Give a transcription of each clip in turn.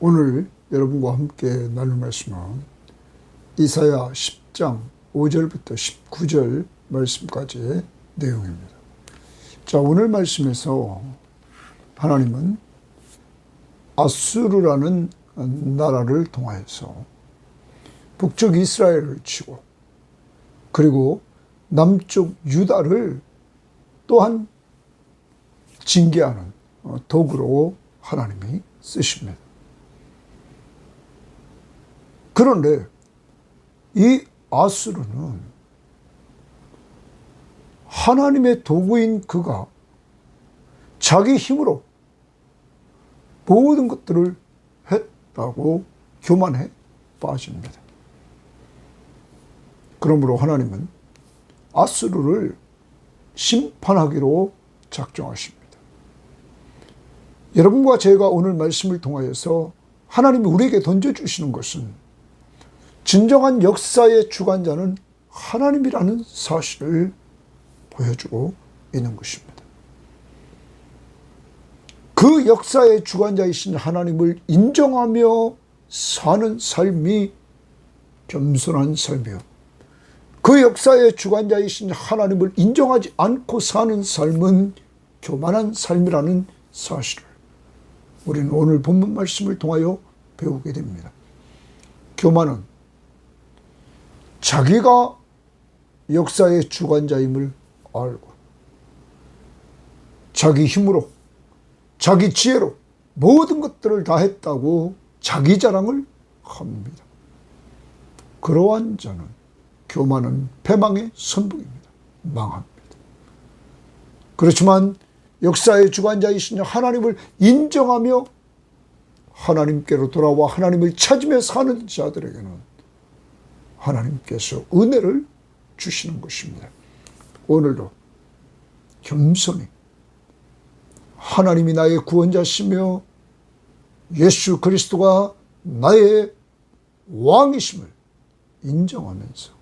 오늘 여러분과 함께 나눌 말씀은 이사야 10장 5절부터 19절 말씀까지의 내용입니다. 자, 오늘 말씀에서 하나님은 아수르라는 나라를 통하여서 북쪽 이스라엘을 치고 그리고 남쪽 유다를 또한 징계하는 도구로 하나님이 쓰십니다. 그런데 이 아수르는 하나님의 도구인 그가 자기 힘으로 모든 것들을 했다고 교만해 빠집니다. 그러므로 하나님은 아수르를 심판하기로 작정하십니다. 여러분과 제가 오늘 말씀을 통하여서 하나님이 우리에게 던져주시는 것은 진정한 역사의 주관자는 하나님이라는 사실을 보여주고 있는 것입니다. 그 역사의 주관자이신 하나님을 인정하며 사는 삶이 겸손한 삶이요, 그 역사의 주관자이신 하나님을 인정하지 않고 사는 삶은 교만한 삶이라는 사실을 우리는 오늘 본문 말씀을 통하여 배우게 됩니다. 교만은 자기가 역사의 주관자임을 알고 자기 힘으로 자기 지혜로 모든 것들을 다 했다고 자기 자랑을 합니다. 그러한 자는 교만은 패망의 선봉입니다. 망합니다. 그렇지만 역사의 주관자이신 하나님을 인정하며 하나님께로 돌아와 하나님을 찾으며 사는 자들에게는 하나님께서 은혜를 주시는 것입니다. 오늘도 겸손히 하나님이 나의 구원자시며 예수 그리스도가 나의 왕이심을 인정하면서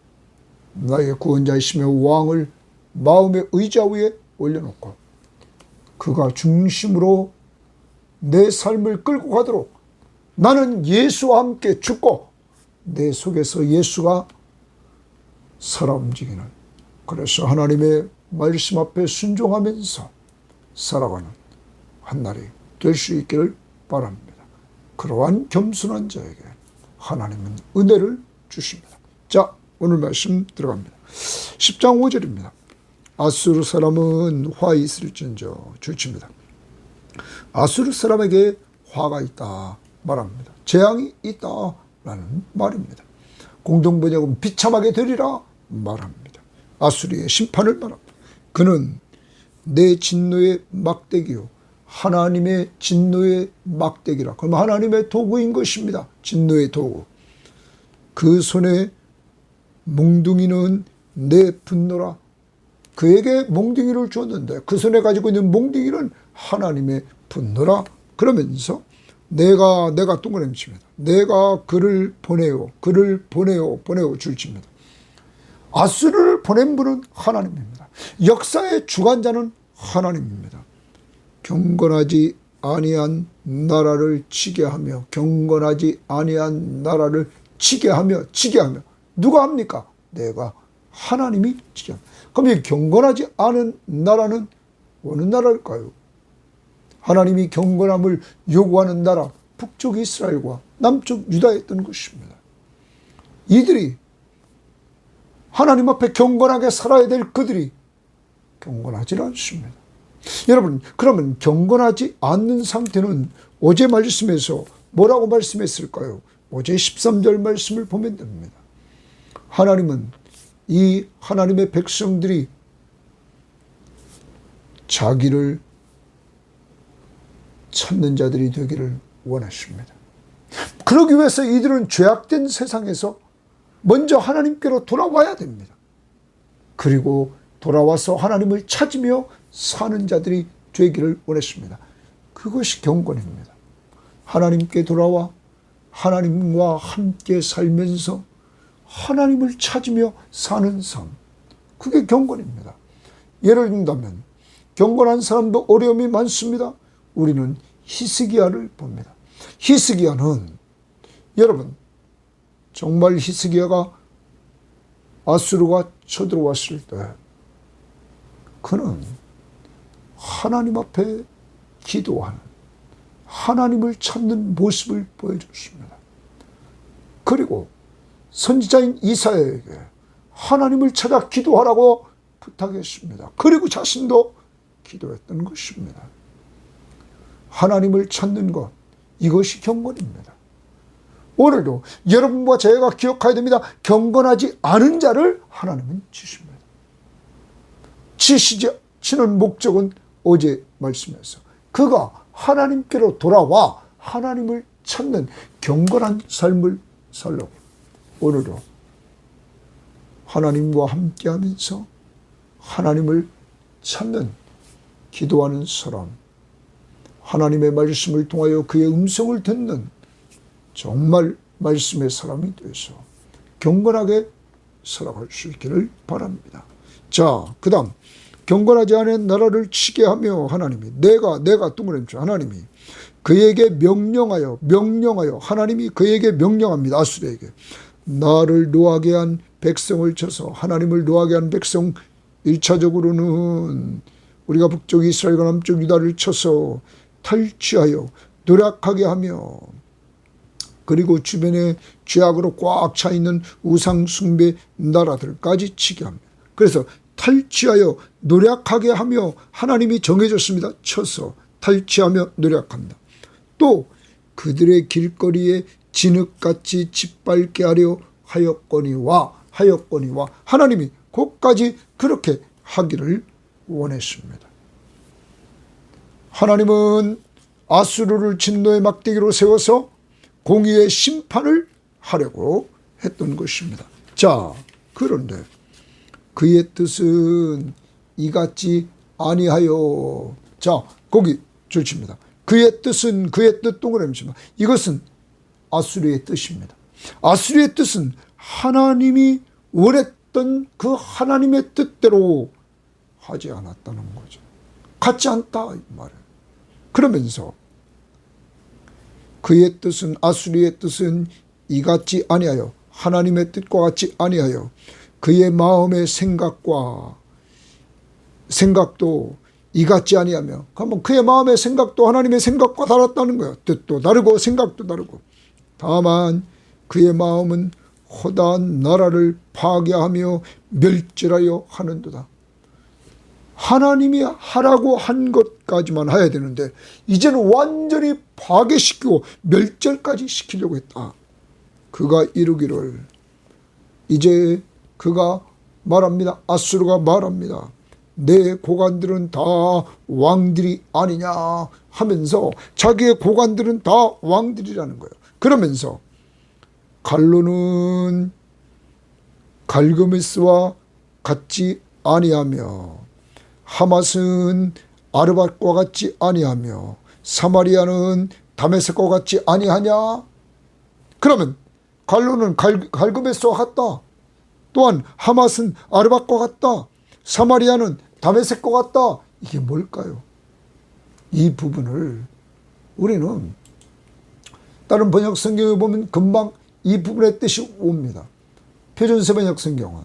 나의 구원자이시며 왕을 마음의 의자 위에 올려놓고 그가 중심으로 내 삶을 끌고 가도록 나는 예수와 함께 죽고 내 속에서 예수가 살아 움직이는, 그래서 하나님의 말씀 앞에 순종하면서 살아가는 한날이 될 수 있기를 바랍니다. 그러한 겸손한 자에게 하나님은 은혜를 주십니다. 자, 오늘 말씀 들어갑니다. 10장 5절입니다. 아수르 사람은 화 있을진저 줄칩니다. 아수르 사람에게 화가 있다 말합니다. 재앙이 있다라는 말입니다. 공동번역은 비참하게 되리라 말합니다. 아수르의 심판을 말합니다. 그는 내 진노의 막대기요 하나님의 진노의 막대기라. 그럼 하나님의 도구인 것입니다. 진노의 도구. 그 손에 몽둥이는 내 분노라. 그에게 몽둥이를 줬는데 그 손에 가지고 있는 몽둥이는 하나님의 분노라. 그러면서 내가 동그라미 칩니다. 내가 그를 보내요 줄칩니다. 아수르를 보낸 분은 하나님입니다. 역사의 주관자는 하나님입니다. 경건하지 아니한 나라를 치게 하며 경건하지 아니한 나라를 치게 하며 누가 합니까? 내가 하나님이 치게 합니다. 그럼 이 경건하지 않은 나라는 어느 나라일까요? 하나님이 경건함을 요구하는 나라, 북쪽 이스라엘과 남쪽 유다였던 것입니다. 이들이 하나님 앞에 경건하게 살아야 될 그들이 경건하지 않습니다. 여러분, 그러면 경건하지 않는 상태는 어제 말씀에서 뭐라고 말씀했을까요? 어제 13절 말씀을 보면 됩니다. 하나님은 이 하나님의 백성들이 자기를 찾는 자들이 되기를 원하십니다. 그러기 위해서 이들은 죄악된 세상에서 먼저 하나님께로 돌아와야 됩니다. 그리고 돌아와서 하나님을 찾으며 사는 자들이 되기를 원했습니다. 그것이 경건입니다. 하나님께 돌아와 하나님과 함께 살면서 하나님을 찾으며 사는 삶, 그게 경건입니다. 예를 든다면 경건한 사람도 어려움이 많습니다. 우리는 히스기야를 봅니다. 히스기야는 여러분 정말 히스기야가 아수르가 쳐들어왔을 때 그는 하나님 앞에 기도하는 하나님을 찾는 모습을 보여줬습니다. 그리고 선지자인 이사야에게 하나님을 찾아 기도하라고 부탁했습니다. 그리고 자신도 기도했던 것입니다. 하나님을 찾는 것, 이것이 경건입니다. 오늘도 여러분과 제가 기억해야 됩니다. 경건하지 않은 자를 하나님은 치십니다. 치는 목적은 어제 말씀에서 그가 하나님께로 돌아와 하나님을 찾는 경건한 삶을 살려고 오늘도 하나님과 함께하면서 하나님을 찾는 기도하는 사람, 하나님의 말씀을 통하여 그의 음성을 듣는 정말 말씀의 사람이 되어서 경건하게 살아갈 수 있기를 바랍니다. 자, 그 다음 경건하지 않은 나라를 치게 하며 하나님이 내가 둥그레쳐 하나님이 그에게 명령하여 하나님이 그에게 명령합니다. 아수르에게 나를 노하게 한 백성을 쳐서 하나님을 노하게 한 백성 1차적으로는 우리가 북쪽 이스라엘과 남쪽 유다를 쳐서 탈취하여 노략하게 하며 그리고 주변에 죄악으로 꽉 차 있는 우상 숭배 나라들까지 치게 합니다. 그래서 탈취하여 노략하게 하며 하나님이 정해졌습니다. 쳐서 탈취하며 노략한다. 또 그들의 길거리에 진흙같이 짓밟게 하려 하였거니와 하나님이 곧까지 그렇게 하기를 원했습니다. 하나님은 아수르를 진노의 막대기로 세워서 공의의 심판을 하려고 했던 것입니다. 자, 그런데 그의 뜻은 이같지 아니하여. 자, 거기 줄칩니다. 그의 뜻은 그의 뜻 동그라미 칩니다. 이것은 아수르의 뜻입니다. 아수르의 뜻은 하나님이 원했던 그 하나님의 뜻대로 하지 않았다는 거죠. 같지 않다 이 말이에요. 그러면서 그의 뜻은 아수르의 뜻은 이같지 아니하여 하나님의 뜻과 같지 아니하여 그의 마음의 생각도 이같지 아니하며 그러면 그의 마음의 생각도 하나님의 생각과 달랐다는 거예요. 뜻도 다르고 생각도 다르고 다만 그의 마음은 허다한 나라를 파괴하며 멸절하여 하는도다. 하나님이 하라고 한 것까지만 해야 되는데 이제는 완전히 파괴시키고 멸절까지 시키려고 했다. 그가 이루기를 이제 그가 말합니다. 아수르가 말합니다. 내 고관들은 다 왕들이 아니냐 하면서 자기의 고관들은 다 왕들이라는 거예요. 그러면서 갈로는 갈그메스와 같지 아니하며 하맛은 아르밧과 같지 아니하며 사마리아는 다메섹과 같지 아니하냐. 그러면 갈로는 갈그메스와 같다. 또한 하맛은 아르밧과 같다. 사마리아는 다메섹과 같다. 이게 뭘까요? 이 부분을 우리는 다른 번역 성경에 보면 금방 이 부분의 뜻이 옵니다. 표준세 번역 성경은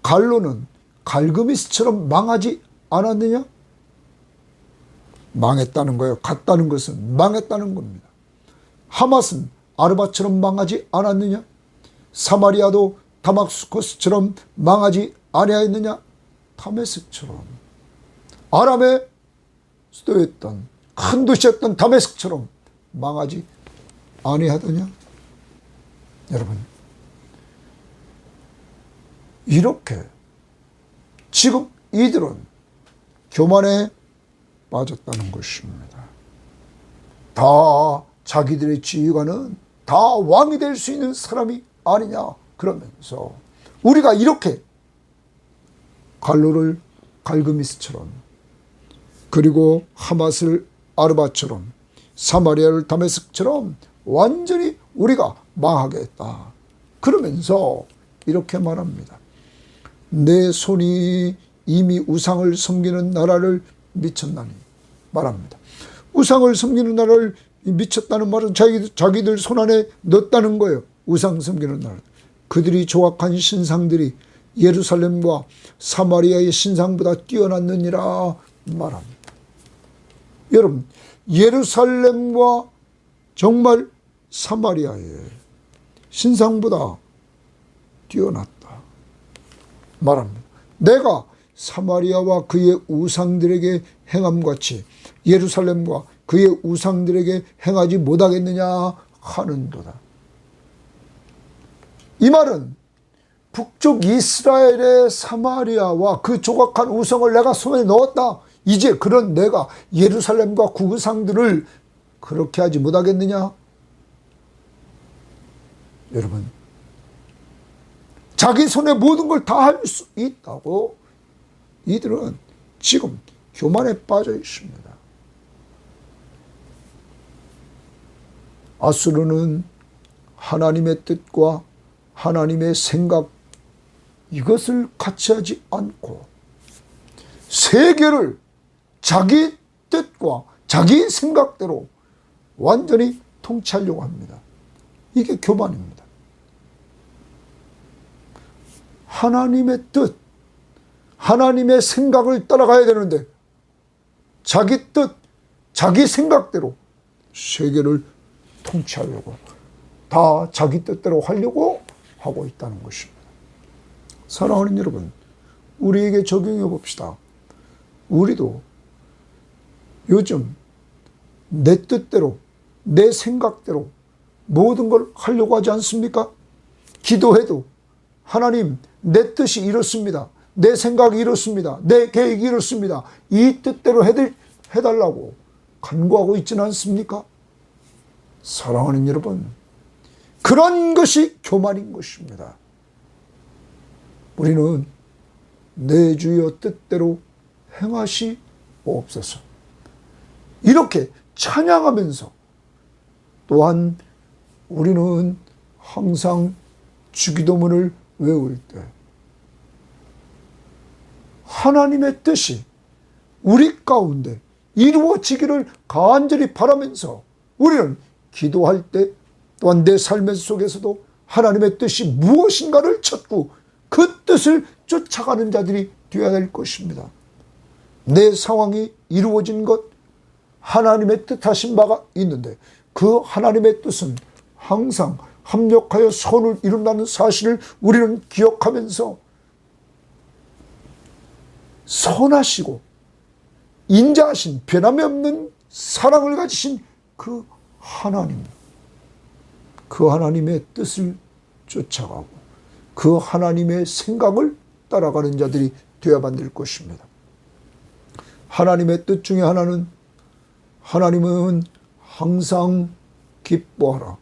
갈로는 갈그미스처럼 망하지 않았느냐? 망했다는 거예요. 같다는 것은 망했다는 겁니다. 하맛은 아르밧처럼 망하지 않았느냐? 사마리아도 다마스커스처럼 망하지 아니하였느냐? 다메섹처럼 아람의 수도였던 큰 도시였던 다메섹처럼 망하지 아니하더냐? 여러분, 이렇게 지금 이들은 교만에 빠졌다는 것입니다. 다 자기들의 지휘관은 다 왕이 될 수 있는 사람이 아니냐. 그러면서 우리가 이렇게 갈로를 갈그미스처럼 그리고 하맛을 아르밧처럼 사마리아를 다메섹처럼 완전히 우리가 망하게 했다. 그러면서 이렇게 말합니다. 내 손이 이미 우상을 섬기는 나라를 미쳤나니 말합니다. 우상을 섬기는 나라를 미쳤다는 말은 자기들 손안에 넣었다는 거예요. 우상 섬기는 나라. 그들이 조각한 신상들이 예루살렘과 사마리아의 신상보다 뛰어났느니라 말합니다. 여러분, 예루살렘과 정말 사마리아의 신상보다 뛰어났다 말합니다. 내가 사마리아와 그의 우상들에게 행함같이 예루살렘과 그의 우상들에게 행하지 못하겠느냐 하는도다. 이 말은 북쪽 이스라엘의 사마리아와 그 조각한 우상을 내가 손에 넣었다. 이제 그런 내가 예루살렘과 그 우상들을 그렇게 하지 못하겠느냐? 여러분, 자기 손에 모든 걸 다 할 수 있다고 이들은 지금 교만에 빠져 있습니다. 아수르는 하나님의 뜻과 하나님의 생각 이것을 같이 하지 않고 세계를 자기 뜻과 자기 생각대로 완전히 통치하려고 합니다. 이게 교만입니다. 하나님의 뜻, 하나님의 생각을 따라가야 되는데 자기 뜻, 자기 생각대로 세계를 통치하려고 다 자기 뜻대로 하려고 하고 있다는 것입니다. 사랑하는 여러분, 우리에게 적용해 봅시다. 우리도 요즘 내 뜻대로 내 생각대로 모든 걸 하려고 하지 않습니까? 기도해도 하나님 내 뜻이 이렇습니다. 내 생각이 이렇습니다. 내 계획이 이렇습니다. 이 뜻대로 해달라고 간구하고 있지는 않습니까? 사랑하는 여러분, 그런 것이 교만인 것입니다. 우리는 내 주여 뜻대로 행하시옵소서. 이렇게 찬양하면서 또한 우리는 항상 주기도문을 외울 때 하나님의 뜻이 우리 가운데 이루어지기를 간절히 바라면서 우리는 기도할 때 또한 내 삶 속에서도 하나님의 뜻이 무엇인가를 찾고 그 뜻을 쫓아가는 자들이 되어야 될 것입니다. 내 상황이 이루어진 것, 하나님의 뜻하신 바가 있는데 그 하나님의 뜻은 항상 합력하여 선을 이룬다는 사실을 우리는 기억하면서 선하시고 인자하신 변함이 없는 사랑을 가지신 그 하나님, 그 하나님의 뜻을 쫓아가고 그 하나님의 생각을 따라가는 자들이 되어야만 될 것입니다. 하나님의 뜻 중에 하나는 하나님은 항상 기뻐하라,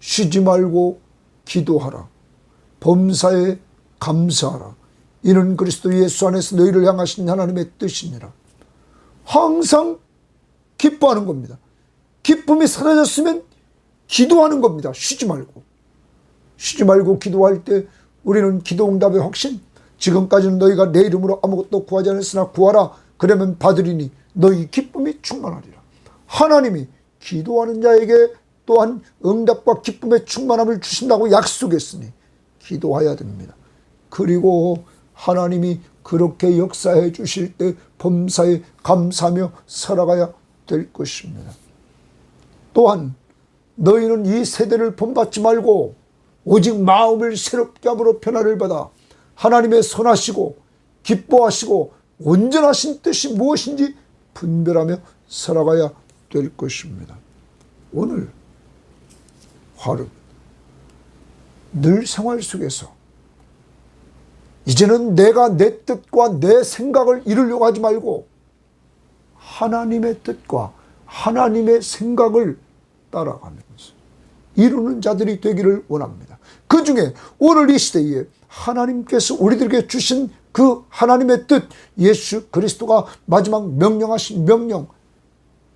쉬지 말고 기도하라, 범사에 감사하라, 이는 그리스도 예수 안에서 너희를 향하신 하나님의 뜻이니라. 항상 기뻐하는 겁니다. 기쁨이 사라졌으면 기도하는 겁니다. 쉬지 말고 기도할 때 우리는 기도 응답의 확신, 지금까지는 너희가 내 이름으로 아무것도 구하지 않았으나 구하라 그러면 받으리니 너희 기쁨이 충만하리라. 하나님이 기도하는 자에게 또한 응답과 기쁨의 충만함을 주신다고 약속했으니 기도해야 됩니다. 그리고 하나님이 그렇게 역사해 주실 때 범사에 감사하며 살아가야 될 것입니다. 또한 너희는 이 세대를 본받지 말고 오직 마음을 새롭게 함으로 변화를 받아 하나님의 선하시고 기뻐하시고 온전하신 뜻이 무엇인지 분별하며 살아가야 될 것입니다. 오늘 하루 늘 생활 속에서 이제는 내가 내 뜻과 내 생각을 이루려고 하지 말고 하나님의 뜻과 하나님의 생각을 따라가면서 이루는 자들이 되기를 원합니다. 그 중에 오늘 이 시대에 하나님께서 우리들에게 주신 그 하나님의 뜻, 예수 그리스도가 마지막 명령하신 명령,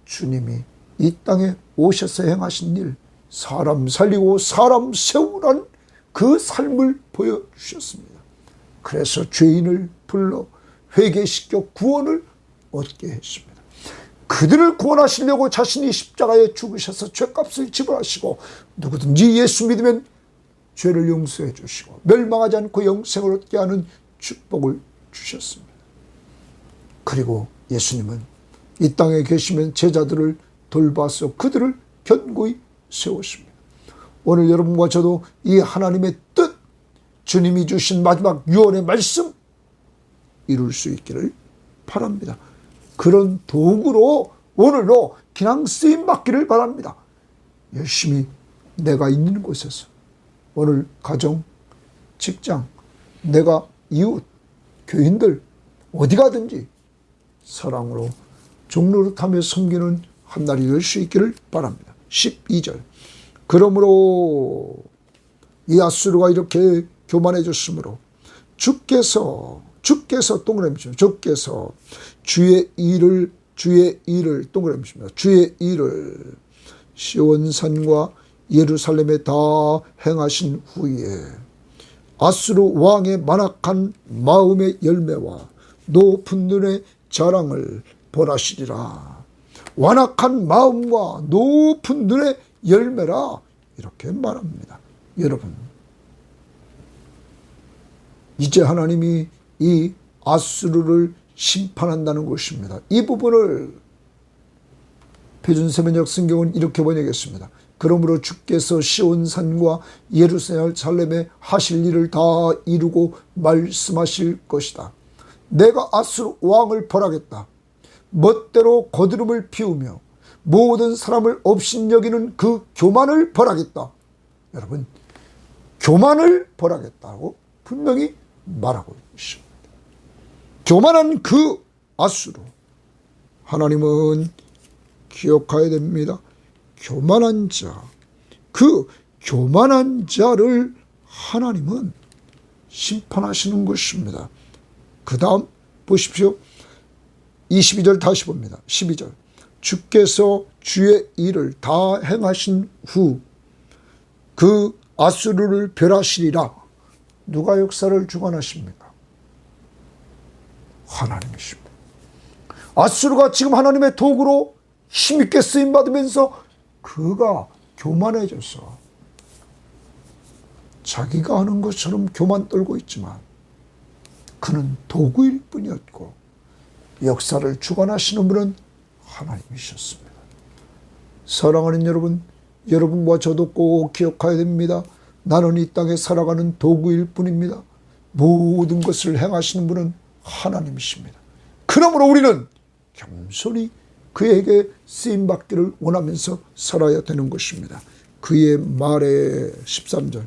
주님이 이 땅에 오셔서 행하신 일, 사람 살리고 사람 세우라는 그 삶을 보여주셨습니다. 그래서 죄인을 불러 회개시켜 구원을 얻게 했습니다. 그들을 구원하시려고 자신이 십자가에 죽으셔서 죄값을 지불하시고 누구든지 예수 믿으면 죄를 용서해 주시고 멸망하지 않고 영생을 얻게 하는 축복을 주셨습니다. 그리고 예수님은 이 땅에 계시면 제자들을 돌봐서 그들을 견고히 세우십니다. 오늘 여러분과 저도 이 하나님의 뜻, 주님이 주신 마지막 유언의 말씀 이룰 수 있기를 바랍니다. 그런 도구로 오늘도 그냥 쓰임받기를 바랍니다. 열심히 내가 있는 곳에서 오늘 가정, 직장, 내가 이웃, 교인들 어디 가든지 사랑으로 종노릇하며 섬기는 한 날이 될 수 있기를 바랍니다. 12절 그러므로 이 아수르가 이렇게 교만해졌으므로 주께서 동그라미죠. 주께서 주의 일을 동그라미입니다. 주의 일을 시온산과 예루살렘에 다 행하신 후에 아수르 왕의 만악한 마음의 열매와 높은 눈의 자랑을 벌하시리라. 완악한 마음과 높은 눈의 열매라 이렇게 말합니다. 여러분, 이제 하나님이 이 아수르를 심판한다는 것입니다. 이 부분을 표준세번역 성경은 이렇게 번역했습니다. 그러므로 주께서 시온산과 예루살렘에 하실 일을 다 이루고 말씀하실 것이다. 내가 아수르 왕을 벌하겠다. 멋대로 거드름을 피우며 모든 사람을 업신여기는 그 교만을 벌하겠다. 여러분, 교만을 벌하겠다고 분명히 말하고 있습니다. 교만한 그 아수르, 하나님은 기억해야 됩니다. 교만한 자, 그 교만한 자를 하나님은 심판하시는 것입니다. 그 다음 보십시오. 22절 다시 봅니다. 12절 주께서 주의 일을 다 행하신 후 그 아수르를 멸하시리라. 누가 역사를 주관하십니까? 하나님이십니다. 아수르가 지금 하나님의 도구로 힘있게 쓰임받으면서 그가 교만해져서 자기가 하는 것처럼 교만 떨고 있지만 그는 도구일 뿐이었고 역사를 주관하시는 분은 하나님이셨습니다. 사랑하는 여러분, 여러분과 저도 꼭 기억해야 됩니다. 나는 이 땅에 살아가는 도구일 뿐입니다. 모든 것을 행하시는 분은 하나님이십니다. 그러므로 우리는 겸손히 그에게 쓰임받기를 원하면서 살아야 되는 것입니다. 그의 말에 13절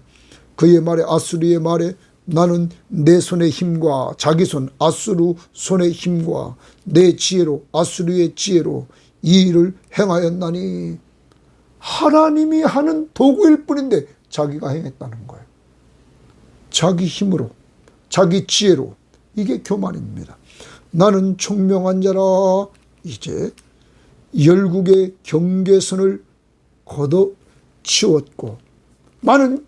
그의 말에 아수르의 말에 나는 내 손의 힘과 자기 손 아수르 손의 힘과 내 지혜로 아수르의 지혜로 이 일을 행하였나니. 하나님이 하는 도구일 뿐인데 자기가 행했다는 거예요. 자기 힘으로 자기 지혜로. 이게 교만입니다. 나는 총명한 자라. 이제 열국의 경계선을 걷어치웠고 많은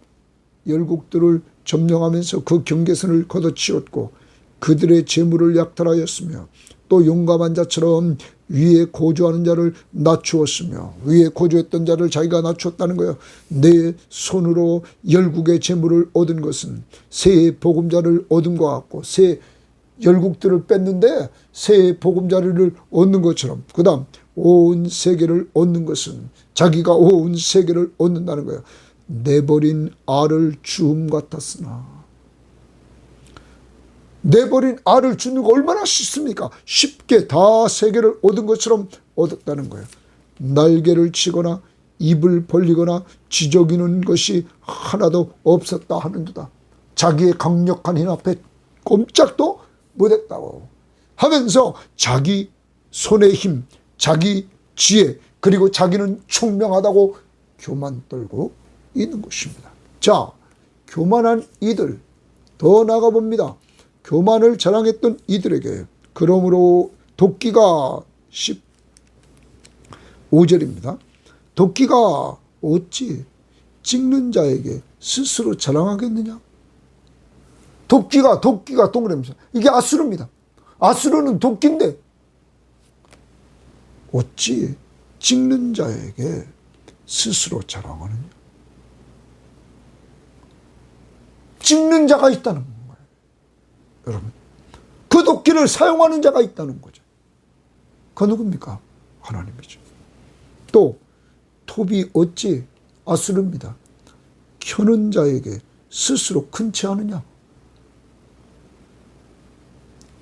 열국들을 점령하면서 그 경계선을 걷어치웠고 그들의 재물을 약탈하였으며 또 용감한 자처럼 위에 고조하는 자를 낮추었으며 위에 고조했던 자를 자기가 낮추었다는 거예요. 내 손으로 열국의 재물을 얻은 것은 새 복음자를 얻은 것 같고 새 열국들을 뺐는데 새 복음자를 얻는 것처럼 그 다음 온 세계를 얻는 것은 자기가 온 세계를 얻는다는 거예요. 내버린 알을 주음 같았으나. 내버린 알을 주는 거 얼마나 쉽습니까? 쉽게 다 세계를 얻은 것처럼 얻었다는 거예요. 날개를 치거나 입을 벌리거나 지저귀는 것이 하나도 없었다 하는도다. 자기의 강력한 힘 앞에 꼼짝도 못했다고 하면서 자기 손의 힘, 자기 지혜, 그리고 자기는 총명하다고 교만 떨고 있는 것입니다. 자, 교만한 이들 더 나가봅니다. 교만을 자랑했던 이들에게 그러므로 도끼가 15절입니다. 도끼가 어찌 찍는 자에게 스스로 자랑하겠느냐? 도끼가 동그라미죠. 이게 아수르입니다. 아수르는 도끼인데 어찌 찍는 자에게 스스로 자랑하느냐. 찍는 자가 있다는 거예요. 여러분, 그 도끼를 사용하는 자가 있다는 거죠. 그 누굽니까? 하나님이죠. 또 톱이 어찌 아수르입니다. 켜는 자에게 스스로 큰 체하느냐.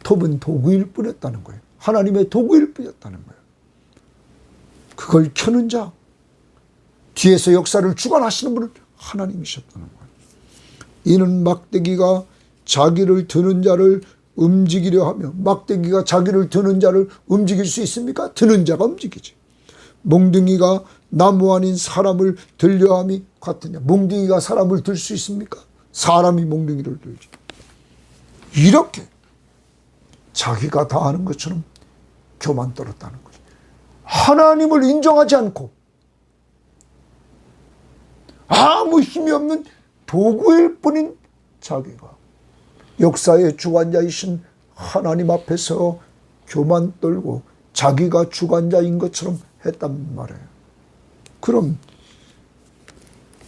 톱은 도구일 뿐이었다는 거예요. 하나님의 도구일 뿐이었다는 거예요. 그걸 켜는 자, 뒤에서 역사를 주관하시는 분은 하나님이셨다는 거예요. 이는 막대기가 자기를 드는 자를 움직이려 하며, 막대기가 자기를 드는 자를 움직일 수 있습니까? 드는 자가 움직이지. 몽둥이가 나무 아닌 사람을 들려 함이 같으냐. 몽둥이가 사람을 들 수 있습니까? 사람이 몽둥이를 들지. 이렇게 자기가 다 하는 것처럼 교만 떨었다는 거죠. 하나님을 인정하지 않고 아무 힘이 없는 도구일 뿐인 자기가 역사의 주관자이신 하나님 앞에서 교만 떨고 자기가 주관자인 것처럼 했단 말이에요.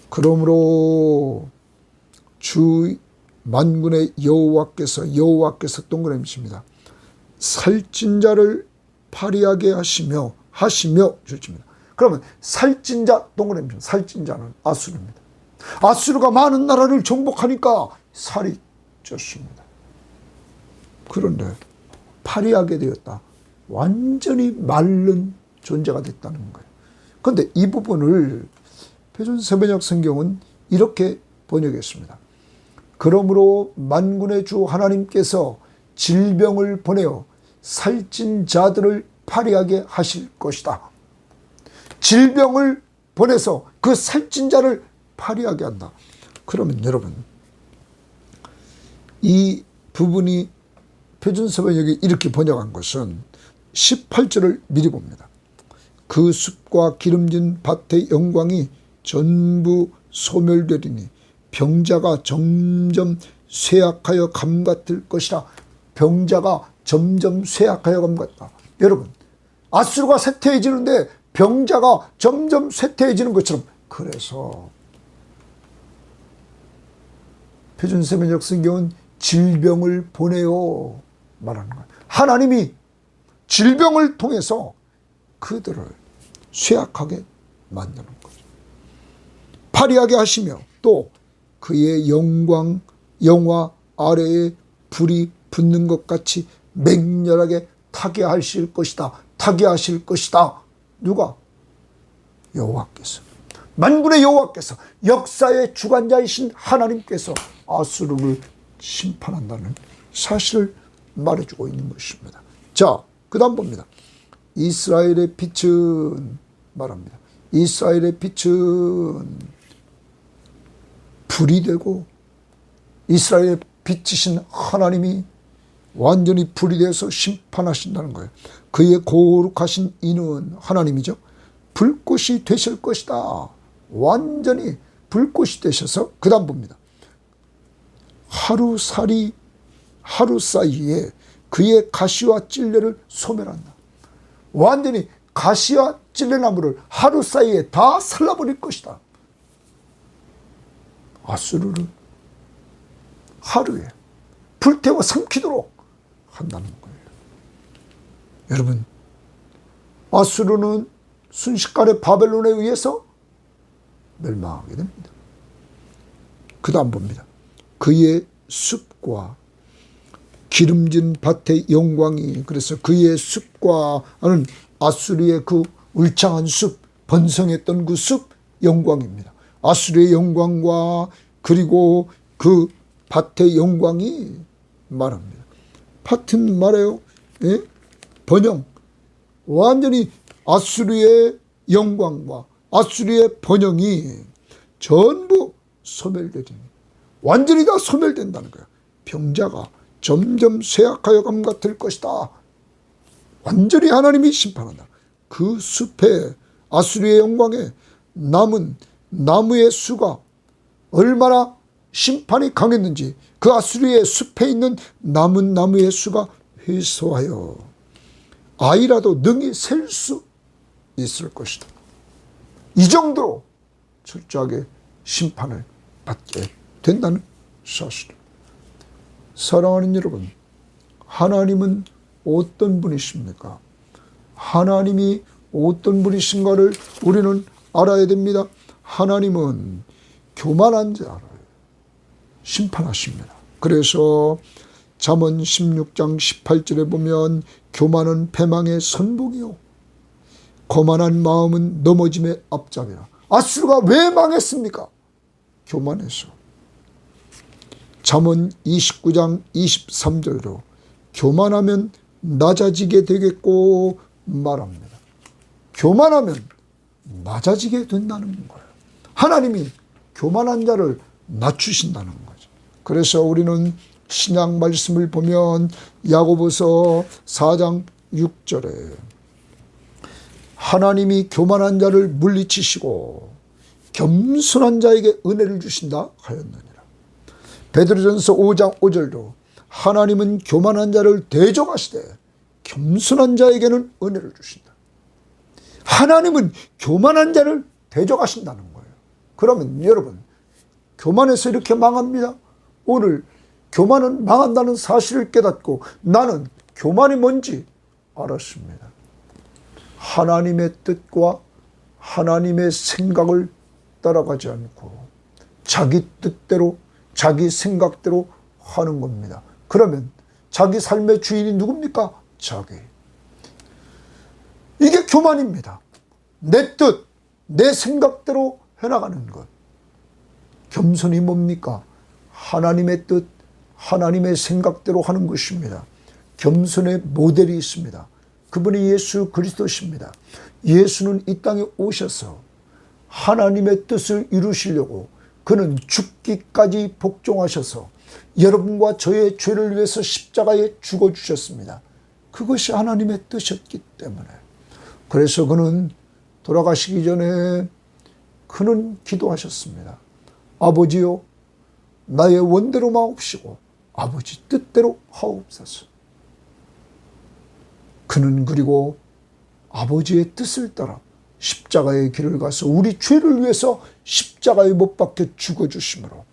그러므로 주 만군의 여호와께서 동그라미십니다. 살찐 자를 파리하게 하시며 좋습니다. 그러면 살찐 자 동그라미십니다. 살찐 자는 아수르입니다. 아수르가 많은 나라를 정복하니까 살이 쪘습니다. 그런데 파리하게 되었다. 완전히 마른 존재가 됐다는 거예요. 그런데 이 부분을 표준세번역 성경은 이렇게 번역했습니다. 그러므로 만군의 주 하나님께서 질병을 보내어 살찐 자들을 파리하게 하실 것이다. 질병을 보내서 그 살찐 자를 파리하게 한다. 그러면 여러분, 이 부분이 표준세번역이 이렇게 번역한 것은 18절을 미리 봅니다. 그 숲과 기름진 밭의 영광이 전부 소멸되리니 병자가 점점 쇠약하여 감 같을 것이라. 병자가 점점 쇠약하여 감 같다. 여러분, 아수르가 쇠퇴해지는데 병자가 점점 쇠퇴해지는 것처럼, 그래서 표준세번역 성경은 질병을 보내요 말하는 거예요. 하나님이 질병을 통해서 그들을 쇠약하게 만드는 거죠. 파리하게 하시며 또 그의 영화 아래에 불이 붙는 것 같이 맹렬하게 타게 하실 것이다. 타게 하실 것이다. 누가? 여호와께서. 만군의 여호와께서, 역사의 주관자이신 하나님께서 아수르를 심판한다는 사실을 말해주고 있는 것입니다. 자, 그 다음 봅니다. 이스라엘의 빛은 말합니다. 이스라엘의 빛은 불이 되고, 이스라엘의 빛이신 하나님이 완전히 불이 되어서 심판하신다는 거예요. 그의 거룩하신 이는 하나님이죠. 불꽃이 되실 것이다. 완전히 불꽃이 되셔서, 그 다음 봅니다. 하루 사이에 그의 가시와 찔레를 소멸한다. 완전히 가시와 찔레나무를 하루 사이에 다 살라버릴 것이다. 아수르를 하루에 불태워 삼키도록 한다는 거예요. 여러분, 아수르는 순식간에 바벨론에 의해서 멸망하게 됩니다. 그 다음 봅니다. 그의 숲과 기름진 밭의 영광이, 그래서 그의 숲과 하는 아수르의 그 울창한 숲, 번성했던 그 숲 영광입니다. 아수르의 영광과 그리고 그 밭의 영광이 말합니다. 밭은 말해요. 예? 번영. 완전히 아수르의 영광과 아수르의 번영이 전부 소멸되리니, 완전히 다 소멸된다는 거예요. 병자가 점점 쇠약하여 감 같을 것이다. 완전히 하나님이 심판한다. 그 숲에, 아수르의 영광에 남은 나무의 수가 얼마나 심판이 강했는지, 그 아수르의 숲에 있는 남은 나무의 수가 회소하여 아이라도 능히 셀 수 있을 것이다. 이 정도로 철저하게 심판을 받게 된다는 사실입니다. 사랑하는 여러분, 하나님은 어떤 분이십니까? 하나님이 어떤 분이신가를 우리는 알아야 됩니다. 하나님은 교만한 자를 심판하십니다. 그래서 잠언 16장 18절에 보면 교만은 패망의 선봉이요 거만한 마음은 넘어짐의 앞잡이라. 아수르가 왜 망했습니까? 교만해서. 잠언 29장 23절로 교만하면 낮아지게 되겠고 말합니다. 교만하면 낮아지게 된다는 거예요. 하나님이 교만한 자를 낮추신다는 거죠. 그래서 우리는 신약 말씀을 보면 야고보서 4장 6절에 하나님이 교만한 자를 물리치시고 겸손한 자에게 은혜를 주신다 하였느니라. 베드로전서 5장 5절도 하나님은 교만한 자를 대적하시되 겸손한 자에게는 은혜를 주신다. 하나님은 교만한 자를 대적하신다는 거예요. 그러면 여러분, 교만해서 이렇게 망합니다. 오늘 교만은 망한다는 사실을 깨닫고 나는 교만이 뭔지 알았습니다. 하나님의 뜻과 하나님의 생각을 따라가지 않고 자기 뜻대로 자기 생각대로 하는 겁니다. 그러면 자기 삶의 주인이 누굽니까? 자기. 이게 교만입니다. 내 뜻, 내 생각대로 해나가는 것. 겸손이 뭡니까? 하나님의 뜻, 하나님의 생각대로 하는 것입니다. 겸손의 모델이 있습니다. 그분이 예수 그리스도십니다. 예수는 이 땅에 오셔서 하나님의 뜻을 이루시려고 그는 죽기까지 복종하셔서 여러분과 저의 죄를 위해서 십자가에 죽어주셨습니다. 그것이 하나님의 뜻이었기 때문에. 그래서 그는 돌아가시기 전에 그는 기도하셨습니다. 아버지요, 나의 원대로 마옵시고 아버지 뜻대로 하옵소서. 그는 그리고 아버지의 뜻을 따라 십자가의 길을 가서 우리 죄를 위해서 십자가에 못 박혀 죽어주심으로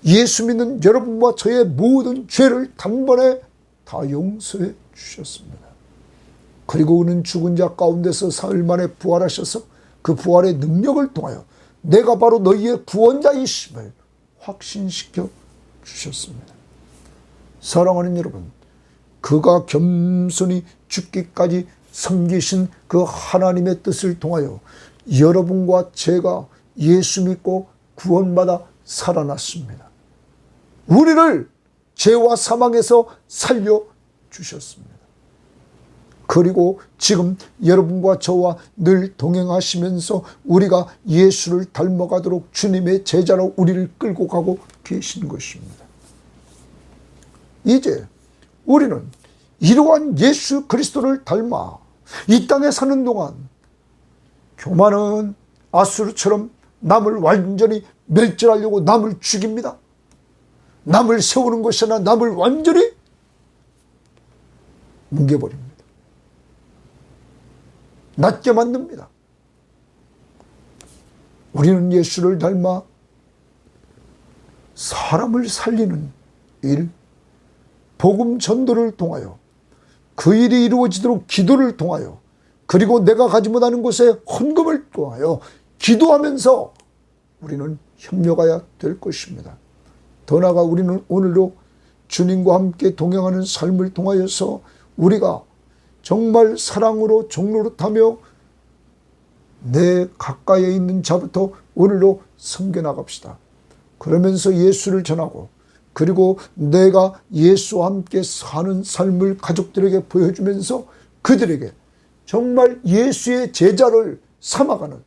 예수 믿는 여러분과 저의 모든 죄를 단번에 다 용서해 주셨습니다. 그리고 그는 죽은 자 가운데서 사흘 만에 부활하셔서 그 부활의 능력을 통하여 내가 바로 너희의 구원자이심을 확신시켜 주셨습니다. 사랑하는 여러분, 그가 겸손히 죽기까지 섬기신 그 하나님의 뜻을 통하여 여러분과 제가 예수 믿고 구원받아 살아났습니다. 우리를 죄와 사망에서 살려주셨습니다. 그리고 지금 여러분과 저와 늘 동행하시면서 우리가 예수를 닮아가도록 주님의 제자로 우리를 끌고 가고 계신 것입니다. 이제 우리는 이러한 예수 그리스도를 닮아 이 땅에 사는 동안 교만은 아수르처럼 남을 완전히 멸절하려고 남을 죽입니다. 남을 세우는 것이 아니라 남을 완전히 뭉개버립니다. 낮게 만듭니다. 우리는 예수를 닮아 사람을 살리는 일, 복음 전도를 통하여 그 일이 이루어지도록 기도를 통하여 그리고 내가 가지 못하는 곳에 헌금을 통하여 기도하면서 우리는 협력해야 될 것입니다. 더 나아가 우리는 오늘도 주님과 함께 동행하는 삶을 통하여서 우리가 정말 사랑으로 종노릇하며 내 가까이에 있는 자부터 오늘도 섬겨나갑시다. 그러면서 예수를 전하고 그리고 내가 예수와 함께 사는 삶을 가족들에게 보여주면서 그들에게 정말 예수의 제자를 삼아가는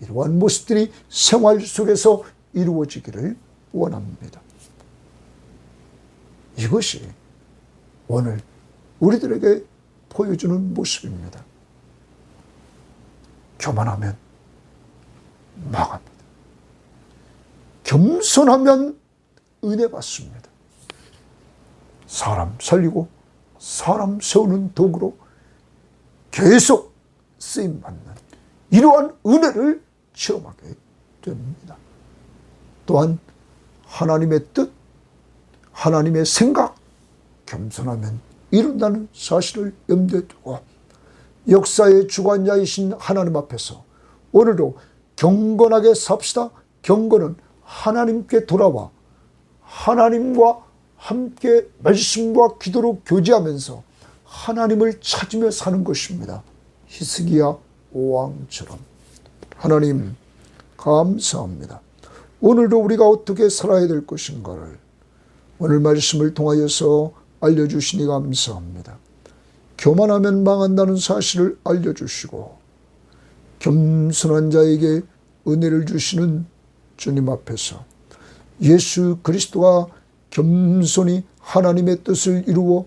이러한 모습들이 생활 속에서 이루어지기를 원합니다. 이것이 오늘 우리들에게 보여주는 모습입니다. 교만하면 망합니다. 겸손하면 은혜 받습니다. 사람 살리고 사람 세우는 도구로 계속 쓰임받는 이러한 은혜를 체험하게 됩니다. 또한 하나님의 뜻, 하나님의 생각, 겸손하면 이룬다는 사실을 염두에 두고 역사의 주관자이신 하나님 앞에서 오늘도 경건하게 삽시다. 경건은 하나님께 돌아와 하나님과 함께 말씀과 기도로 교제하면서 하나님을 찾으며 사는 것입니다. 히스기야 왕처럼. 하나님 감사합니다. 오늘도 우리가 어떻게 살아야 될 것인가를 오늘 말씀을 통하여서 알려주시니 감사합니다. 교만하면 망한다는 사실을 알려주시고 겸손한 자에게 은혜를 주시는 주님 앞에서 예수 그리스도가 겸손히 하나님의 뜻을 이루어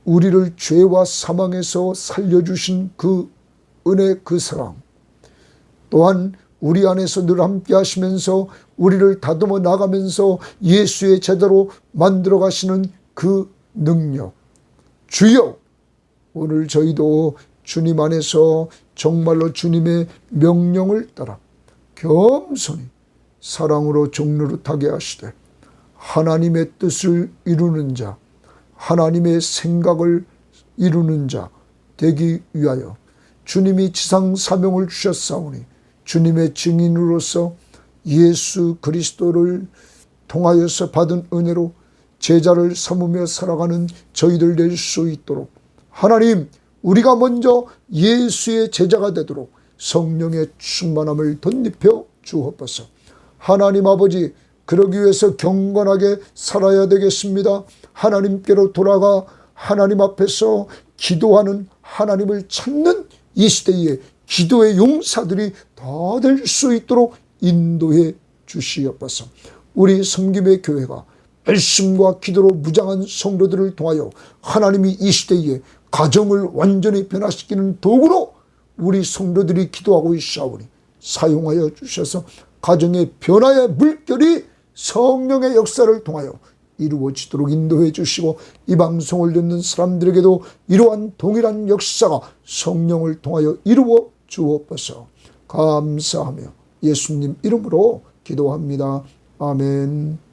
우리를 죄와 사망에서 살려주신 그 은혜, 그 사랑, 또한 우리 안에서 늘 함께 하시면서 우리를 다듬어 나가면서 예수의 제자로 만들어 가시는 그 능력, 주여 오늘 저희도 주님 안에서 정말로 주님의 명령을 따라 겸손히 사랑으로 종노릇하게 하시되 하나님의 뜻을 이루는 자, 하나님의 생각을 이루는 자 되기 위하여 주님이 지상 사명을 주셨사오니 주님의 증인으로서 예수 그리스도를 통하여서 받은 은혜로 제자를 삼으며 살아가는 저희들 될 수 있도록 하나님, 우리가 먼저 예수의 제자가 되도록 성령의 충만함을 덧입혀 주옵소서. 하나님 아버지, 그러기 위해서 경건하게 살아야 되겠습니다. 하나님께로 돌아가 하나님 앞에서 기도하는, 하나님을 찾는 이 시대에 기도의 용사들이 다 될 수 있도록 인도해 주시옵소서. 우리 섬김의 교회가 말씀과 기도로 무장한 성도들을 통하여 하나님이 이 시대에 가정을 완전히 변화시키는 도구로 우리 성도들이 기도하고 있사오니 사용하여 주셔서 가정의 변화의 물결이 성령의 역사를 통하여 이루어지도록 인도해 주시고 이 방송을 듣는 사람들에게도 이러한 동일한 역사가 성령을 통하여 이루어 주옵소서. 감사하며 예수님 이름으로 기도합니다. 아멘.